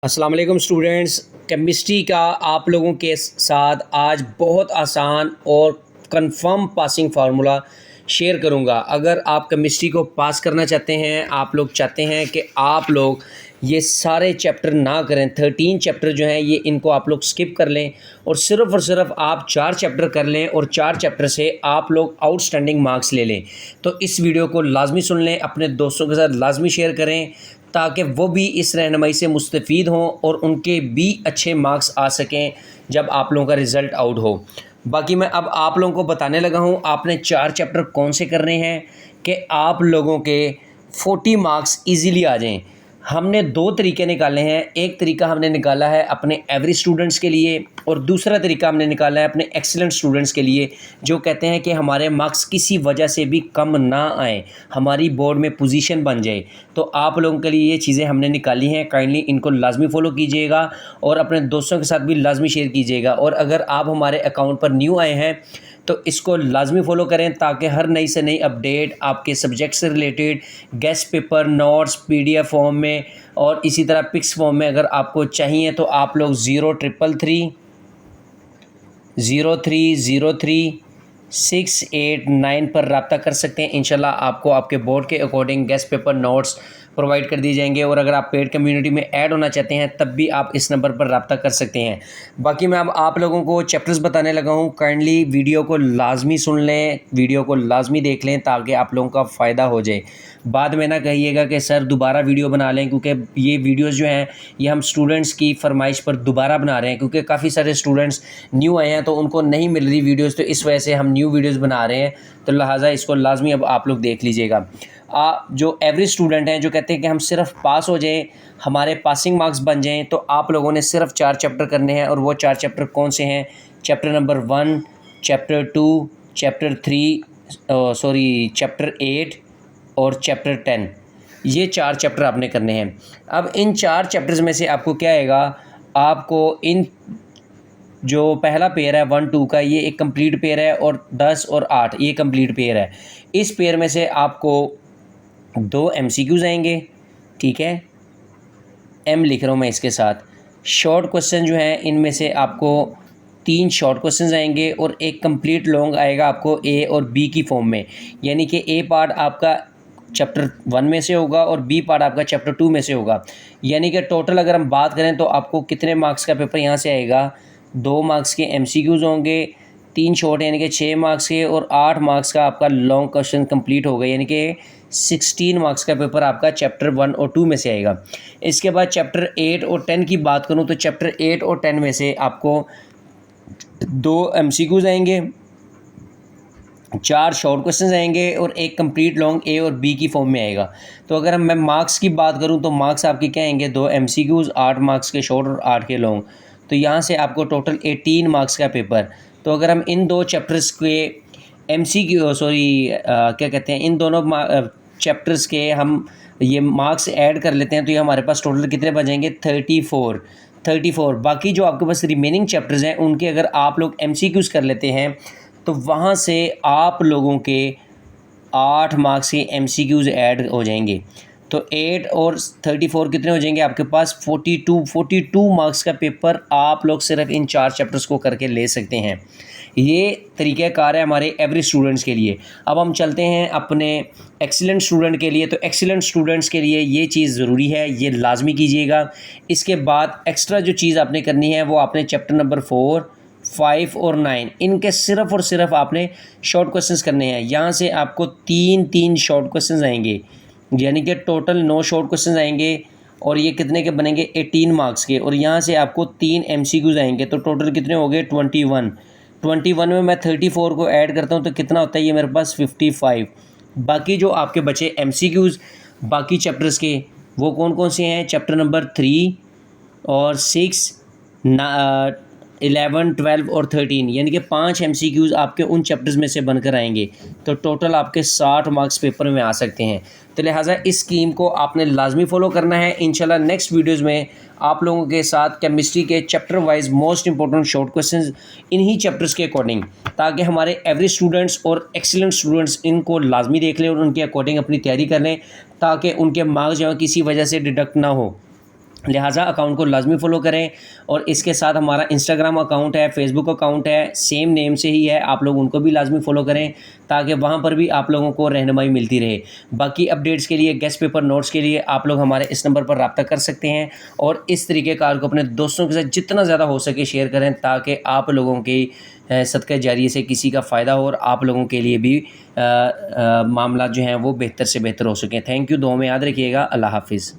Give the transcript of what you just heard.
अस्सलाम वालेकुम students. Chemistry का आप लोगों के साथ आज बहुत आसान और कंफर्म पासिंग फार्मूला शेयर करूंगा। अगर आप केमिस्ट्री को पास करना चाहते हैं, आप लोग चाहते हैं कि आप लोग ये सारे चैप्टर ना करें, 13 चैप्टर जो हैं ये इनको आप लोग स्किप कर लें और सिर्फ आप 4 चैप्टर कर लें और 4 चैप्टर से आप लोग आउटस्टैंडिंग मार्क्स ले लें, तो इस वीडियो को लाजमी सुन लें, अपने दोस्तों के साथ लाजमी शेयर करें ताकि वो भी इस रहनुमाई से मुस्तफ़ीद हों और उनके भी अच्छे मार्क्स आ सकें जब आप लोगों का रिज़ल्ट आउट हो। बाकी मैं अब आप लोगों को बताने लगा हूँ आपने 4 चैप्टर कौन से करने हैं कि आप लोगों के 40 मार्क्स इजीली आ जाएं। हमने 2 तरीके निकाले हैं। एक तरीका हमने निकाला है अपने एवरेज स्टूडेंट्स के लिए और दूसरा तरीका हमने निकाला है अपने एक्सीलेंट स्टूडेंट्स के लिए, जो कहते हैं कि हमारे मार्क्स किसी वजह से भी कम ना आए, हमारी बोर्ड में पोजीशन बन जाए। तो आप लोगों के लिए ये चीज़ें हमने निकाली हैं, काइंडली इनको लाजमी फॉलो कीजिएगा और अपने दोस्तों के साथ भी लाजमी शेयर कीजिएगा। और अगर आप हमारे अकाउंट पर न्यू आए हैं तो इसको लाजमी फ़ॉलो करें ताकि हर नई से नई अपडेट आपके सब्जेक्ट से related guest paper, notes, PDF form में और इसी तरह पिक्स फॉर्म में अगर आपको चाहिए तो आप लोग 0333030689 पर रब्ता कर सकते हैं। इंशाल्लाह आपको आपके बोर्ड के according guest paper, notes provide कर दिए जाएंगे। और अगर आप पेड कम्युनिटी में ऐड होना चाहते हैं तब भी आप इस नंबर पर रब्ता कर सकते हैं। बाकी मैं अब आप लोगों को चैप्टर्स बताने लगा हूँ। काइंडली वीडियो को लाजमी सुन लें, वीडियो को लाजमी देख लें ताकि आप लोगों का फ़ायदा हो जाए। बाद में ना कहिएगा कि सर दोबारा वीडियो बना लें, क्योंकि ये वीडियोज़ जो हैं ये हम स्टूडेंट्स की फरमाइश पर दोबारा बना रहे हैं, क्योंकि काफ़ी सारे स्टूडेंट्स न्यू आए हैं तो उनको नहीं मिल रही वीडियोज़, तो इस वजह से हम न्यू वीडियोज़ बना रहे हैं। तो लिहाजा इसको लाजमी अब आप लोग देख लीजिएगा। जो एवरेज स्टूडेंट हैं, जो कहते हैं कि हम सिर्फ पास हो जाएं, हमारे पासिंग मार्क्स बन जाएं, तो आप लोगों ने सिर्फ 4 चैप्टर करने हैं। और वो 4 चैप्टर कौन से हैं? चैप्टर नंबर 1, चैप्टर 2, चैप्टर 8 और चैप्टर 10। ये 4 चैप्टर आपने करने हैं। अब इन 4 चैप्टर्स में से आपको क्या आएगा, आपको इन जो पहला पेयर है 1, 2 का, ये एक कंप्लीट पेयर है और 10 और 8 ये कंप्लीट पेयर है। इस पेयर में से आपको 2 MCQs आएंगे, ठीक है, M लिख रहा हूँ मैं इसके साथ। शॉर्ट क्वेश्चन जो हैं इनमें से आपको 3 शॉर्ट क्वेश्चंस आएंगे और एक कंप्लीट लॉन्ग आएगा आपको A और B की फॉर्म में। यानी कि A पार्ट आपका चैप्टर 1 में से होगा और B पार्ट आपका चैप्टर 2 में से होगा। यानी कि टोटल अगर हम बात करें तो आपको कितने मार्क्स का पेपर यहाँ से आएगा? 2 मार्क्स के MCQs होंगे, 3 शॉर्ट यानी कि 6 मार्क्स के, और 8 मार्क्स का आपका लॉन्ग क्वेश्चन कंप्लीट होगा। यानी कि 16 मार्क्स का पेपर आपका चैप्टर 1 और 2 में से आएगा। इसके बाद चैप्टर 8 और 10 की बात करूं तो चैप्टर 8 और 10 में से आपको 2 MCQs आएंगे, 4 शॉर्ट क्वेश्चंस आएंगे और एक कंप्लीट लॉन्ग A और B की फॉर्म में आएगा। तो अगर मैं मार्क्स की बात करूं तो मार्क्स आपके क्या आएंगे? 2 MCQs, 8 मार्क्स के शॉर्ट और 8 के लॉन्ग। तो यहाँ से आपको टोटल 18 मार्क्स का पेपर। तो अगर हम इन 2 चैप्टर्स के क्या कहते हैं, इन दोनों चैप्टर्स के हम ये मार्क्स ऐड कर लेते हैं तो ये हमारे पास टोटल कितने बचेंगे? 34। बाकी जो आपके पास रिमेनिंग चैप्टर्स हैं उनके अगर आप लोग MCQs कर लेते हैं तो वहाँ से आप लोगों के 8 मार्क्स के MCQs ऐड हो जाएंगे। तो 8 और 34 कितने हो जाएंगे आपके पास? 42 मार्क्स का पेपर आप लोग सिर्फ इन 4 चैप्टर्स को करके ले सकते हैं। ये तरीक़ाकार है हमारे एवरेज स्टूडेंट्स के लिए। अब हम चलते हैं अपने एक्सीलेंट स्टूडेंट के लिए। तो एक्सीलेंट स्टूडेंट्स के लिए ये चीज़ ज़रूरी है, ये लाजमी कीजिएगा। इसके बाद एक्स्ट्रा जो चीज़ आपने करनी है वो आपने चैप्टर नंबर 4, 5 और 9 इनके सिर्फ़ और सिर्फ आपने शॉर्ट क्वेश्चंस करने हैं। यहाँ से आपको 3 शॉर्ट क्वेश्चंस आएंगे, यानी कि टोटल 9 शॉर्ट क्वेश्चंस आएंगे और ये कितने के बनेंगे? 18 मार्क्स के। और यहाँ से आपको 3 MCQs आएंगे, तो टोटल कितने हो गए? 21 में मैं 34 को ऐड करता हूँ तो कितना होता है ये मेरे पास? 55। बाकी जो आपके बचे MCQs बाकी चैप्टर्स के वो कौन कौन से हैं? चैप्टर नंबर 3 और 6, 11, 12 और 13, यानी कि 5 MCQs आपके उन चैप्टर्स में से बनकर आएंगे। तो टोटल आपके 60 मार्क्स पेपर में आ सकते हैं। तो लिहाजा इस स्कीम को आपने लाजमी फ़ॉलो करना है। इंशाल्लाह नेक्स्ट वीडियोज़ में आप लोगों के साथ केमिस्ट्री के chapter wise most important short questions इन्हीं चैप्टर्स के अकॉर्डिंग, ताकि हमारे एवरेज स्टूडेंट्स और एक्सीलेंट स्टूडेंट्स इनको लाजमी देख लें और उनके अकॉर्डिंग अपनी तैयारी कर लें, ताकि उनके मार्क्स जो हैं किसी वजह से डिडक्ट ना हो। लिहाजा अकाउंट को लाजमी फ़ॉलो करें। और इसके साथ हमारा इंस्टाग्राम अकाउंट है, फेसबुक अकाउंट है, सेम नेम से ही है, आप लोग उनको भी लाजमी फ़ॉलो करें ताकि वहाँ पर भी आप लोगों को रहनुमाई मिलती रहे। बाकी अपडेट्स के लिए, गेस्ट पेपर नोट्स के लिए आप लोग हमारे इस नंबर पर रब्ता कर सकते हैं। और इस तरीक़ेकार को अपने दोस्तों के साथ जितना ज़्यादा हो सके शेयर करें ताकि आप लोगों की सदक़े जारिये से किसी का फ़ायदा हो और आप लोगों के लिए भी मामला जो हैं वो बेहतर से बेहतर हो सकें। थैंक यू, दुआ में याद रखिएगा। अल्लाह हाफ़िज़।